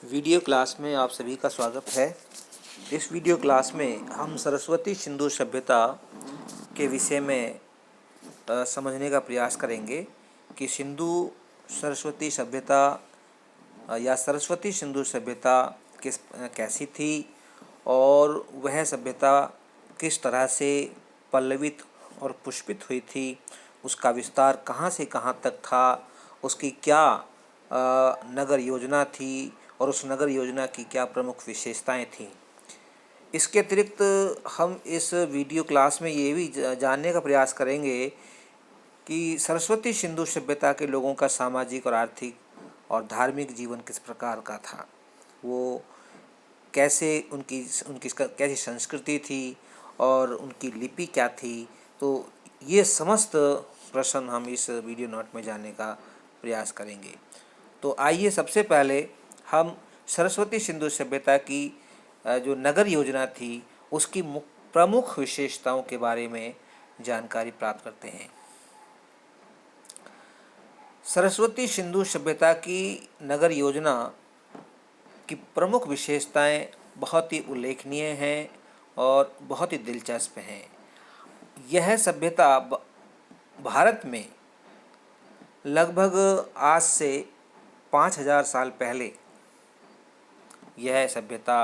Video class में आप सभी का स्वागत है। इस वीडियो क्लास में हम सरस्वती सिंधु सभ्यता के विषय में समझने का प्रयास करेंगे कि सिंधु सरस्वती सभ्यता या सरस्वती सिंधु सभ्यता कैसी थी और वह सभ्यता किस तरह से पल्लवित और पुष्पित हुई थी, उसका विस्तार कहाँ से कहाँ तक था, उसकी क्या नगर योजना थी और उस नगर योजना की क्या प्रमुख विशेषताएं थीं। इसके अतिरिक्त हम इस वीडियो क्लास में ये भी जानने का प्रयास करेंगे कि सरस्वती सिंधु सभ्यता के लोगों का सामाजिक और आर्थिक और धार्मिक जीवन किस प्रकार का था, वो कैसे उनकी उनकी कैसी संस्कृति थी और उनकी लिपि क्या थी। तो ये समस्त प्रश्न हम इस वीडियो नोट में जानने का प्रयास करेंगे। तो आइए सबसे पहले हम सरस्वती सिंधु सभ्यता की जो नगर योजना थी उसकी प्रमुख विशेषताओं के बारे में जानकारी प्राप्त करते हैं। सरस्वती सिंधु सभ्यता की नगर योजना की प्रमुख विशेषताएं बहुत ही उल्लेखनीय हैं और बहुत ही दिलचस्प हैं। यह सभ्यता भारत में लगभग आज से 5000 साल पहले यह सभ्यता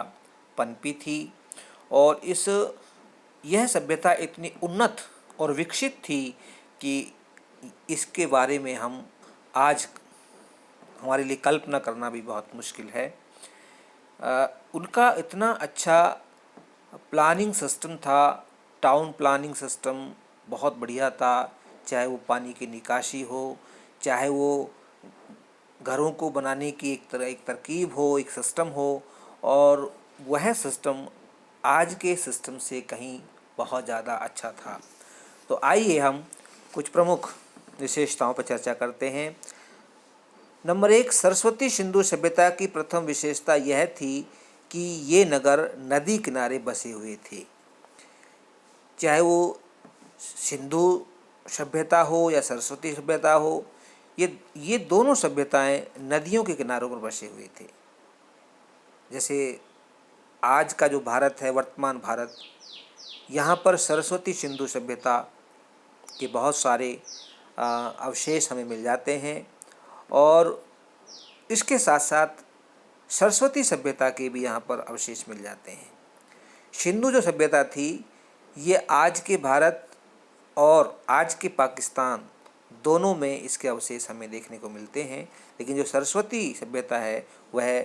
पनपी थी और यह सभ्यता इतनी उन्नत और विकसित थी कि इसके बारे में हम आज हमारे लिए कल्पना करना भी बहुत मुश्किल है। उनका इतना अच्छा प्लानिंग सिस्टम था, टाउन प्लानिंग सिस्टम बहुत बढ़िया था, चाहे वो पानी की निकासी हो, चाहे वो घरों को बनाने की एक तरकीब हो, एक सिस्टम हो, और वह सिस्टम आज के सिस्टम से कहीं बहुत ज़्यादा अच्छा था। तो आइए हम कुछ प्रमुख विशेषताओं पर चर्चा करते हैं। नंबर 1, सरस्वती सिंधु सभ्यता की प्रथम विशेषता यह थी कि ये नगर नदी किनारे बसे हुए थे। चाहे वो सिंधु सभ्यता हो या सरस्वती सभ्यता हो, ये दोनों सभ्यताएं नदियों के किनारों पर बसे हुए थे। जैसे आज का जो भारत है, वर्तमान भारत, यहाँ पर सरस्वती सिंधु सभ्यता के बहुत सारे अवशेष हमें मिल जाते हैं और इसके साथ साथ सरस्वती सभ्यता के भी यहाँ पर अवशेष मिल जाते हैं। सिंधु जो सभ्यता थी ये आज के भारत और आज के पाकिस्तान दोनों में इसके अवशेष हमें देखने को मिलते हैं, लेकिन जो सरस्वती सभ्यता है वह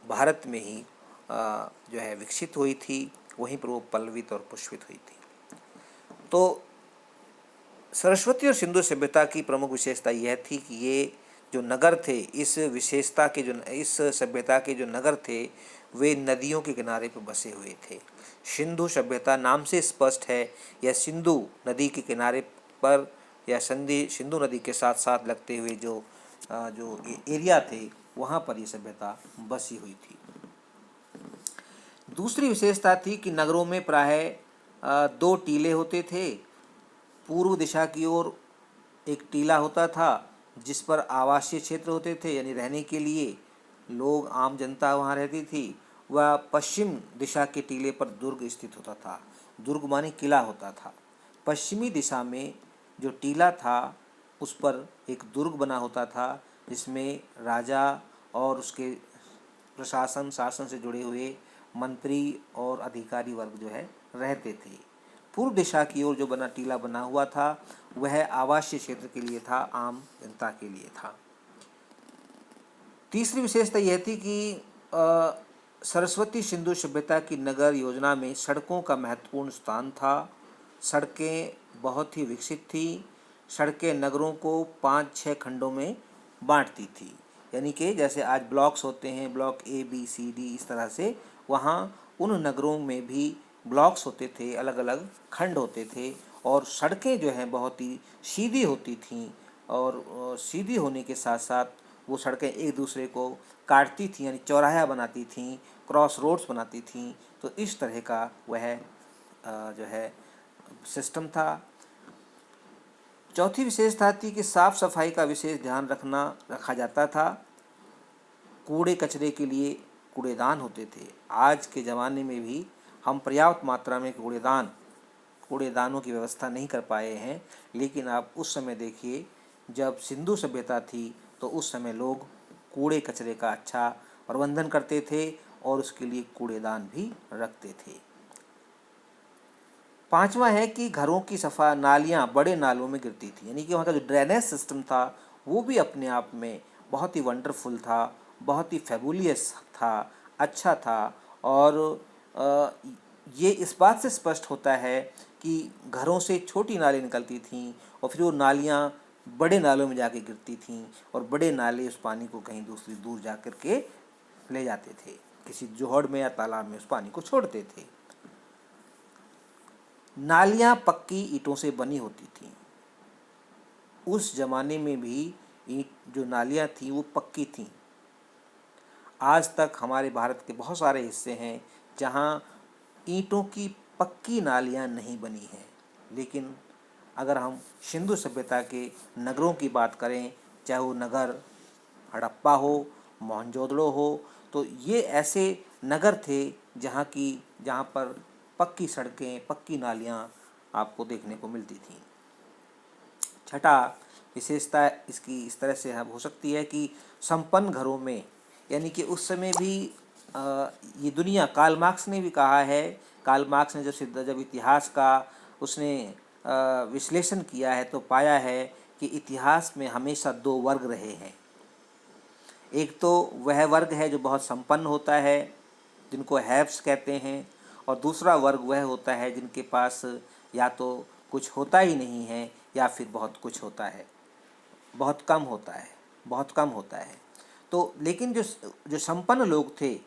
भारत में ही जो है विकसित हुई थी, वहीं पर वो पल्लवित और पुष्पित हुई थी। तो सरस्वती और सिंधु सभ्यता की प्रमुख विशेषता यह थी कि ये जो नगर थे, इस सभ्यता के जो नगर थे वे नदियों के किनारे पर बसे हुए थे। सिंधु सभ्यता नाम से स्पष्ट है, यह सिंधु नदी के किनारे पर या सिंधु नदी के साथ साथ लगते हुए जो एरिया थे वहाँ पर ये सभ्यता बसी हुई थी। दूसरी विशेषता थी कि नगरों में प्रायः 2 टीले होते थे। पूर्व दिशा की ओर एक टीला होता था जिस पर आवासीय क्षेत्र होते थे, यानी रहने के लिए लोग, आम जनता वहाँ रहती थी। वह पश्चिम दिशा के टीले पर दुर्ग स्थित होता था। दुर्ग माने किला होता था। पश्चिमी दिशा में जो टीला था उस पर एक दुर्ग बना होता था जिसमें राजा और उसके शासन से जुड़े हुए मंत्री और अधिकारी वर्ग जो है रहते थे। पूर्व दिशा की ओर जो टीला बना हुआ था वह आवासीय क्षेत्र के लिए था, आम जनता के लिए था। तीसरी विशेषता यह थी कि सरस्वती सिंधु सभ्यता की नगर योजना में सड़कों का महत्वपूर्ण स्थान था। सड़कें बहुत ही विकसित थी। सड़कें नगरों को 5-6 खंडों में बांटती थी, यानी कि जैसे आज ब्लॉक्स होते हैं, block A, B, C, D, इस तरह से वहाँ उन नगरों में भी ब्लॉक्स होते थे, अलग अलग खंड होते थे और सड़कें जो हैं बहुत ही सीधी होती थीं और सीधी होने के साथ साथ वो सड़कें एक दूसरे को काटती थीं, यानी चौराहा बनाती थीं, क्रॉस रोड्स बनाती थीं। तो इस तरह का वह जो है सिस्टम था। चौथी विशेषता थी कि साफ सफाई का विशेष ध्यान रखा जाता था। कूड़े कचरे के लिए कूड़ेदान होते थे। आज के ज़माने में भी हम पर्याप्त मात्रा में कूड़ेदानों की व्यवस्था नहीं कर पाए हैं, लेकिन आप उस समय देखिए जब सिंधु सभ्यता थी तो उस समय लोग कूड़े कचरे का अच्छा प्रबंधन करते थे और उसके लिए कूड़ेदान भी रखते थे। पांचवा है कि घरों की नालियाँ बड़े नालों में गिरती थी, यानी कि वहाँ का जो ड्रेनेज सिस्टम था वो भी अपने आप में बहुत ही वंडरफुल था, बहुत ही फैबुलियस था, अच्छा था। और ये इस बात से स्पष्ट होता है कि घरों से छोटी नाली निकलती थीं और फिर वो नालियाँ बड़े नालों में जाके गिरती थीं और बड़े नाले उस पानी को कहीं दूसरी दूर जा कर के ले जाते थे, किसी जोहड़ में या तालाब में उस पानी को छोड़ते थे। नालियाँ पक्की ईंटों से बनी होती थीं। उस ज़माने में भी ईंट जो नालियाँ थीं वो पक्की थीं। आज तक हमारे भारत के बहुत सारे हिस्से हैं जहाँ ईंटों की पक्की नालियाँ नहीं बनी हैं, लेकिन अगर हम सिंधु सभ्यता के नगरों की बात करें, चाहे वो नगर हड़प्पा हो, मोहनजोदड़ो हो, तो ये ऐसे नगर थे जहाँ पर पक्की सड़कें, पक्की नालियाँ आपको देखने को मिलती थीं। छठा विशेषता इसकी इस तरह से हो सकती है कि संपन्न घरों में, यानी कि उस समय भी ये दुनिया, कार्ल मार्क्स ने भी कहा है, कार्ल मार्क्स ने जब इतिहास का उसने विश्लेषण किया है तो पाया है कि इतिहास में हमेशा दो वर्ग रहे हैं। एक तो वह वर्ग है जो बहुत संपन्न होता है, जिनको हैव्स कहते हैं, और दूसरा वर्ग वह होता है जिनके पास या तो कुछ होता ही नहीं है या फिर बहुत कुछ होता है, बहुत कम होता है, बहुत कम होता है। तो लेकिन जो संपन्न लोग थे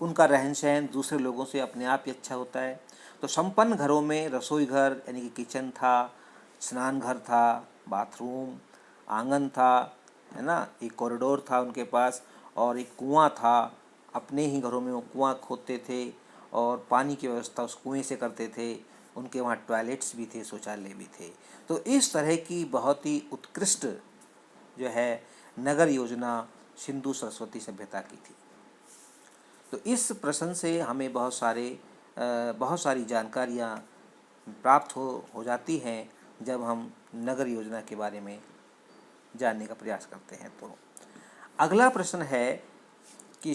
उनका रहन सहन दूसरे लोगों से अपने आप ही अच्छा होता है। तो संपन्न घरों में रसोई घर यानी कि किचन था, स्नान घर था, बाथरूम, आंगन था, है ना, एक कॉरिडोर था उनके पास, और एक कुआं था। अपने ही घरों में वो कुआं खोदते थे और पानी की व्यवस्था उस कुएं से करते थे। उनके वहाँ टॉयलेट्स भी थे, शौचालय भी थे। तो इस तरह की बहुत ही उत्कृष्ट जो है नगर योजना सिंधु सरस्वती सभ्यता की थी। तो इस प्रश्न से हमें बहुत सारी जानकारियाँ प्राप्त हो जाती हैं जब हम नगर योजना के बारे में जानने का प्रयास करते हैं। तो अगला प्रश्न है कि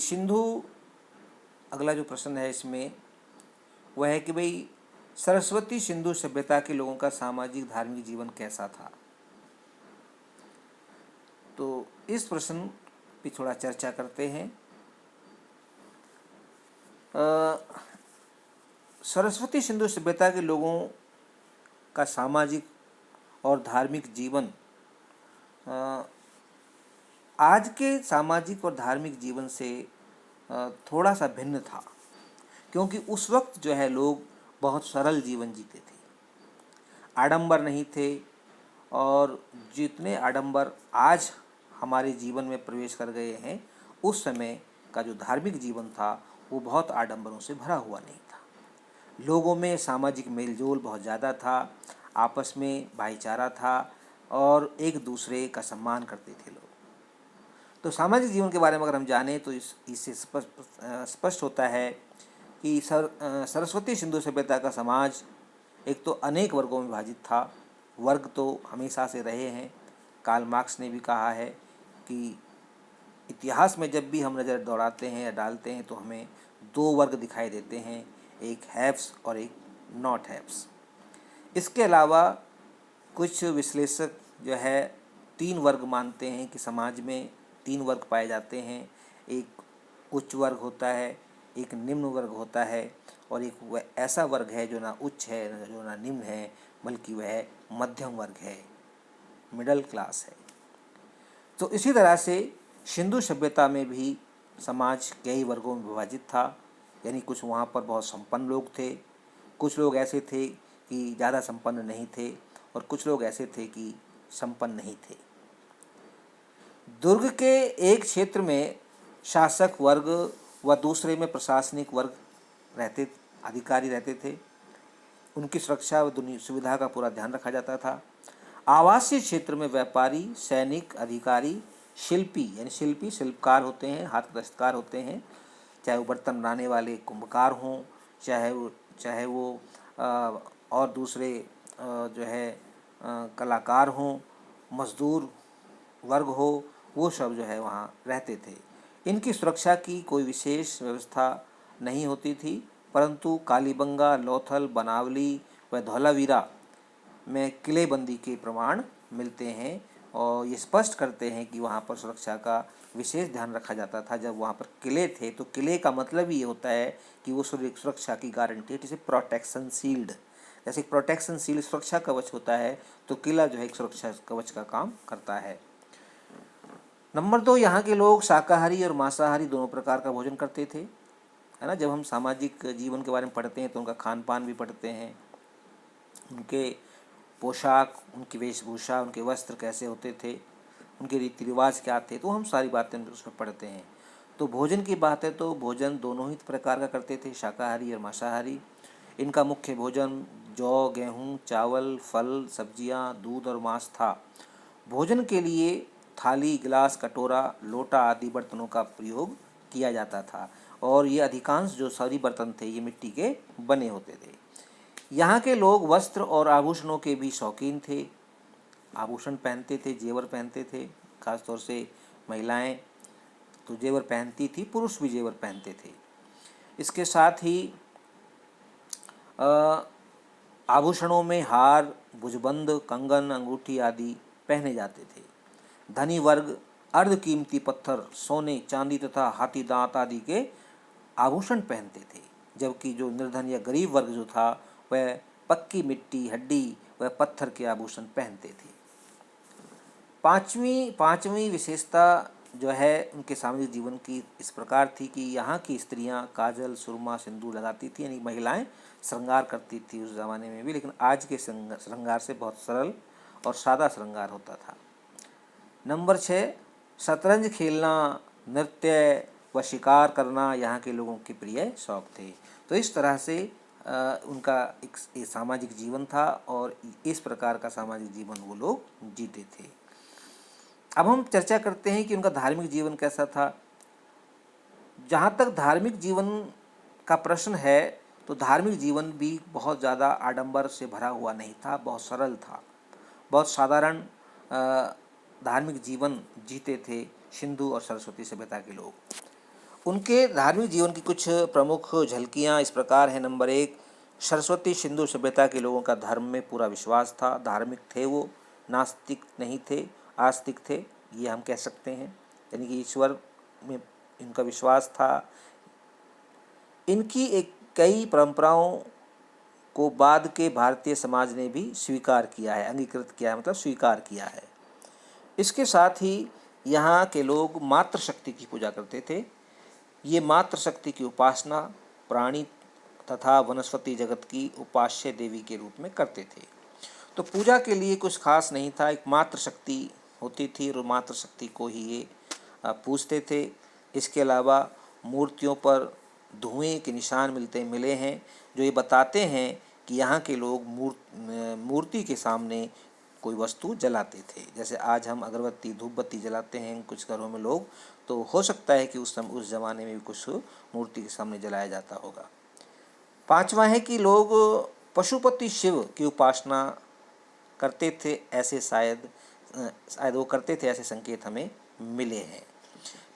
अगला जो प्रश्न है इसमें वह है कि भाई सरस्वती सिंधु सभ्यता के लोगों का सामाजिक धार्मिक जीवन कैसा था। तो इस प्रश्न पे थोड़ा चर्चा करते हैं। सरस्वती सिंधु सभ्यता के लोगों का सामाजिक और धार्मिक जीवन आज के सामाजिक और धार्मिक जीवन से थोड़ा सा भिन्न था, क्योंकि उस वक्त जो है लोग बहुत सरल जीवन जीते थे, आडंबर नहीं थे। और जितने आडंबर आज हमारे जीवन में प्रवेश कर गए हैं, उस समय का जो धार्मिक जीवन था वो बहुत आडंबरों से भरा हुआ नहीं था। लोगों में सामाजिक मेलजोल बहुत ज़्यादा था, आपस में भाईचारा था और एक दूसरे का सम्मान करते थे लोग। तो सामाजिक जीवन के बारे में अगर हम जानें तो इससे स्पष्ट होता है कि सरस्वती सिंधु सभ्यता का समाज एक तो अनेक वर्गों में विभाजित था। वर्ग तो हमेशा से रहे हैं। कार्ल मार्क्स ने भी कहा है कि इतिहास में जब भी हम नज़र दौड़ाते हैं या डालते हैं तो हमें दो वर्ग दिखाई देते हैं, एक हैव्स और एक नॉट हैव्स। इसके अलावा कुछ विश्लेषक जो है तीन वर्ग मानते हैं कि समाज में तीन वर्ग पाए जाते हैं। एक उच्च वर्ग होता है, एक निम्न वर्ग होता है, और एक वह ऐसा वर्ग है जो ना उच्च है जो ना निम्न है, बल्कि वह मध्यम वर्ग है, मिडल क्लास है। तो इसी तरह से सिंधु सभ्यता में भी समाज कई वर्गों में विभाजित था, यानी कुछ वहाँ पर बहुत संपन्न लोग थे, कुछ लोग ऐसे थे कि ज़्यादा संपन्न नहीं थे, और कुछ लोग ऐसे थे कि संपन्न नहीं थे। दुर्ग के एक क्षेत्र में शासक वर्ग व दूसरे में प्रशासनिक वर्ग अधिकारी रहते थे। उनकी सुरक्षा व सुविधा का पूरा ध्यान रखा जाता था। आवासीय क्षेत्र में व्यापारी, सैनिक, अधिकारी शिल्पी यानी शिल्पी शिल्पकार होते हैं, हाथ के दस्तकार होते हैं, चाहे वो बर्तन बनाने वाले कुंभकार हों, चाहे वो और दूसरे जो है कलाकार हों, मजदूर वर्ग हो, वो सब जो है वहाँ रहते थे। इनकी सुरक्षा की कोई विशेष व्यवस्था नहीं होती थी, परंतु कालीबंगा, लोथल, बनावली व धौलावीरा में किलेबंदी के प्रमाण मिलते हैं और ये स्पष्ट करते हैं कि वहाँ पर सुरक्षा का विशेष ध्यान रखा जाता था। जब वहाँ पर किले थे तो किले का मतलब ही ये होता है कि वो सुरक्षा की गारंटी, जिसे प्रोटेक्शन शील्ड, जैसे प्रोटेक्शन शील्ड सुरक्षा कवच होता है, तो किला जो है एक सुरक्षा कवच का काम करता है। नंबर 2, यहाँ के लोग शाकाहारी और मांसाहारी दोनों प्रकार का भोजन करते थे, है ना। जब हम सामाजिक जीवन के बारे में पढ़ते हैं तो उनका खान पान भी पढ़ते हैं, उनके पोशाक, उनकी वेशभूषा, उनके वस्त्र कैसे होते थे, उनके रीति रिवाज क्या थे, तो हम सारी बातें उसमें पढ़ते हैं। तो भोजन की बात है तो भोजन दोनों ही प्रकार का करते थे, शाकाहारी और मांसाहारी। इनका मुख्य भोजन जौ, गेहूँ, चावल, फल, सब्जियाँ, दूध और मांस था। भोजन के लिए थाली, गिलास, कटोरा, लोटा आदि बर्तनों का प्रयोग किया जाता था और ये अधिकांश जो सारी बर्तन थे ये मिट्टी के बने होते थे। यहाँ के लोग वस्त्र और आभूषणों के भी शौकीन थे, आभूषण पहनते थे, जेवर पहनते थे। खासतौर से महिलाएं तो जेवर पहनती थी, पुरुष भी जेवर पहनते थे। इसके साथ ही आभूषणों में हार, भुजबंद, कंगन, अंगूठी आदि पहने जाते थे। धनी वर्ग अर्ध कीमती पत्थर, सोने, चांदी तथा हाथी दांत आदि के आभूषण पहनते थे, जबकि जो निर्धन या गरीब वर्ग जो था वह पक्की मिट्टी, हड्डी व पत्थर के आभूषण पहनते थे। पांचवी विशेषता जो है उनके सामाजिक जीवन की इस प्रकार थी कि यहाँ की स्त्रियाँ काजल, सुरमा, सिंदूर लगाती थी, यानी महिलाएं श्रृंगार करती थी उस ज़माने में भी, लेकिन आज के श्रृंगार से बहुत सरल और सादा श्रृंगार होता था। नंबर 6, शतरंज खेलना, नृत्य व शिकार करना यहाँ के लोगों के प्रिय शौक थे। तो इस तरह से उनका एक सामाजिक जीवन था और इस प्रकार का सामाजिक जीवन वो लोग जीते थे। अब हम चर्चा करते हैं कि उनका धार्मिक जीवन कैसा था। जहाँ तक धार्मिक जीवन का प्रश्न है तो धार्मिक जीवन भी बहुत ज़्यादा आडंबर से भरा हुआ नहीं था, बहुत सरल था, बहुत साधारण धार्मिक जीवन जीते थे सिंधु और सरस्वती सभ्यता के लोग। उनके धार्मिक जीवन की कुछ प्रमुख झलकियाँ इस प्रकार हैं। नंबर 1, सरस्वती सिंधु सभ्यता के लोगों का धर्म में पूरा विश्वास था, धार्मिक थे वो, नास्तिक नहीं थे, आस्तिक थे, ये हम कह सकते हैं, यानी कि ईश्वर में इनका विश्वास था। इनकी कई परंपराओं को बाद के भारतीय समाज ने भी स्वीकार किया है, अंगीकृत किया है, मतलब स्वीकार किया है। इसके साथ ही यहाँ के लोग मातृशक्ति की पूजा करते थे। ये मातृशक्ति की उपासना प्राणी तथा वनस्पति जगत की उपास्य देवी के रूप में करते थे। तो पूजा के लिए कुछ खास नहीं था, एक मातृशक्ति होती थी और मातृशक्ति को ही ये पूजते थे। इसके अलावा मूर्तियों पर धुएं के निशान मिले हैं जो ये बताते हैं कि यहाँ के लोग मूर्ति के सामने कोई वस्तु जलाते थे। जैसे आज हम अगरबत्ती, धूप बत्ती जलाते हैं कुछ घरों में लोग, तो हो सकता है कि उस ज़माने में भी कुछ मूर्ति के सामने जलाया जाता होगा। 5वां है कि लोग पशुपति शिव की उपासना करते थे, ऐसे शायद वो करते थे, ऐसे संकेत हमें मिले हैं।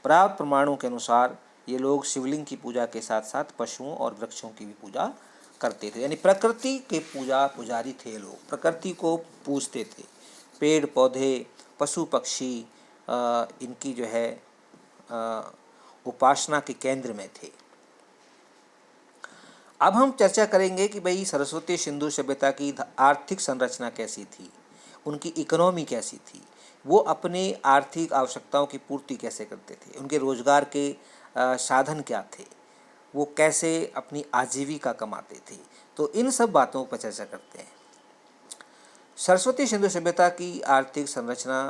प्राप्त प्रमाणों के अनुसार ये लोग शिवलिंग की पूजा के साथ साथ पशुओं और वृक्षों की भी पूजा करते थे, यानी प्रकृति के पुजारी थे लोग, प्रकृति को पूजते थे। पेड़ पौधे, पशु पक्षी इनकी जो है उपासना के केंद्र में थे। अब हम चर्चा करेंगे कि भाई सरस्वती सिंधु सभ्यता की आर्थिक संरचना कैसी थी, उनकी इकोनॉमी कैसी थी, वो अपने आर्थिक आवश्यकताओं की पूर्ति कैसे करते थे, उनके रोजगार के साधन क्या थे, वो कैसे अपनी आजीविका कमाते थे। तो इन सब बातों पर चर्चा करते हैं। सरस्वती सिंधु सभ्यता की आर्थिक संरचना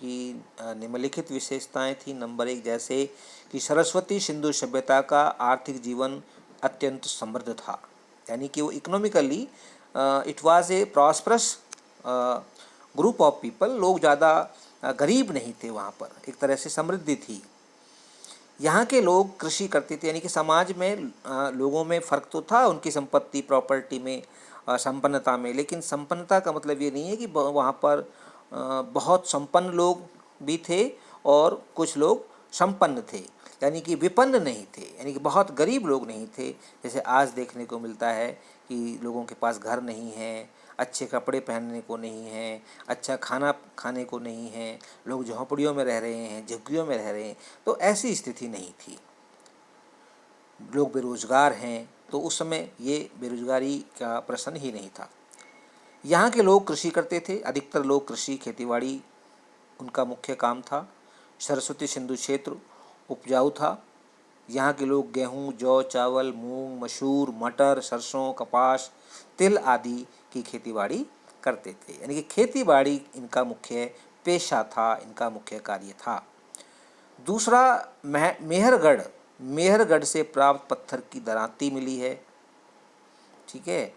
की निम्नलिखित विशेषताएं थी। नंबर 1, जैसे कि सरस्वती सिंधु सभ्यता का आर्थिक जीवन अत्यंत समृद्ध था, यानी कि वो economically it was a prosperous group of people. लोग ज़्यादा गरीब नहीं थे, वहाँ पर एक तरह से समृद्धि थी। यहाँ के लोग कृषि करते थे, यानी कि समाज में लोगों में फ़र्क तो था उनकी संपत्ति प्रॉपर्टी में, संपन्नता में, लेकिन संपन्नता का मतलब ये नहीं है कि वहाँ पर बहुत संपन्न लोग भी थे और कुछ लोग संपन्न थे, यानी कि विपन्न नहीं थे, यानी कि बहुत गरीब लोग नहीं थे। जैसे आज देखने को मिलता है कि लोगों के पास घर नहीं है, अच्छे कपड़े पहनने को नहीं है, अच्छा खाना खाने को नहीं है, लोग झोंपड़ियों में रह रहे हैं, झुग्गियों में रह रहे हैं। तो ऐसी स्थिति नहीं थी, लोग बेरोजगार हैं, तो उस समय ये बेरोजगारी का प्रश्न ही नहीं था। यहाँ के लोग कृषि करते थे, अधिकतर लोग कृषि खेतीबाड़ी उनका मुख्य काम था। सरस्वती सिंधु क्षेत्र उपजाऊ था। यहाँ के लोग गेहूँ, जौ, चावल, मूंग, मसूर, मटर, सरसों, कपास, तिल आदि की खेतीबाड़ी करते थे, यानी कि खेतीबाड़ी इनका मुख्य पेशा था, इनका मुख्य कार्य था। दूसरा, मेहरगढ़, मेहरगढ़ से प्राप्त पत्थर की दरांती मिली है, ठीक है।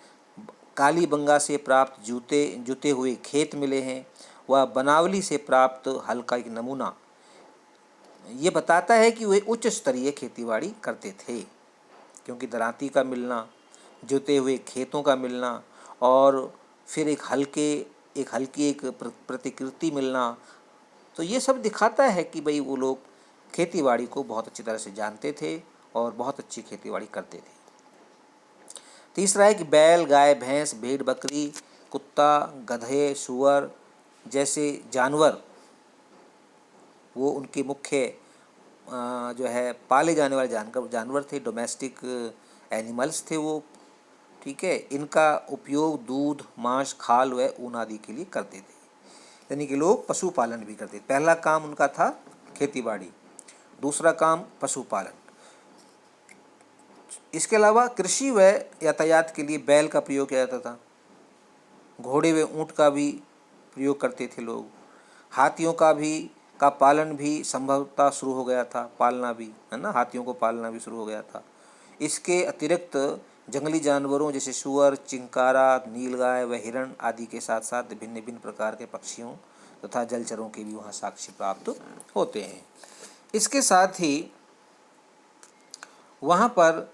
कालीबंगा से प्राप्त जुते हुए खेत मिले हैं। वह बनावली से प्राप्त हल का एक नमूना ये बताता है कि वे उच्च स्तरीय खेतीबाड़ी करते थे, क्योंकि दरांती का मिलना, जुते हुए खेतों का मिलना और फिर एक हल्की एक प्रतिकृति मिलना, तो ये सब दिखाता है कि भाई वो लोग खेतीबाड़ी को बहुत अच्छी तरह से जानते थे और बहुत अच्छी खेतीबाड़ी करते थे। तीसरा है कि बैल, गाय, भैंस, भेड़, बकरी, कुत्ता, गधे, सूअर जैसे जानवर वो उनके मुख्य जो है पाले जाने वाले जानवर थे, डोमेस्टिक एनिमल्स थे वो, ठीक है। इनका उपयोग दूध, मांस, खाल व ऊन आदि के लिए करते थे, यानी कि लोग पशुपालन भी करते थे। पहला काम उनका था खेतीबाड़ी, दूसरा काम पशुपालन। इसके अलावा कृषि व यातायात के लिए बैल का प्रयोग किया जाता था, घोड़े व ऊँट का भी प्रयोग करते थे लोग। हाथियों का पालन भी संभवतः शुरू हो गया था, पालना भी, है ना, हाथियों को पालना भी शुरू हो गया था। इसके अतिरिक्त जंगली जानवरों जैसे सुअर, चिंकारा, नीलगाय व हिरण आदि के साथ साथ भिन्न भिन्न प्रकार के पक्षियों तथा जलचरों के भी वहाँ साक्ष्य प्राप्त होते हैं। इसके साथ ही वहाँ पर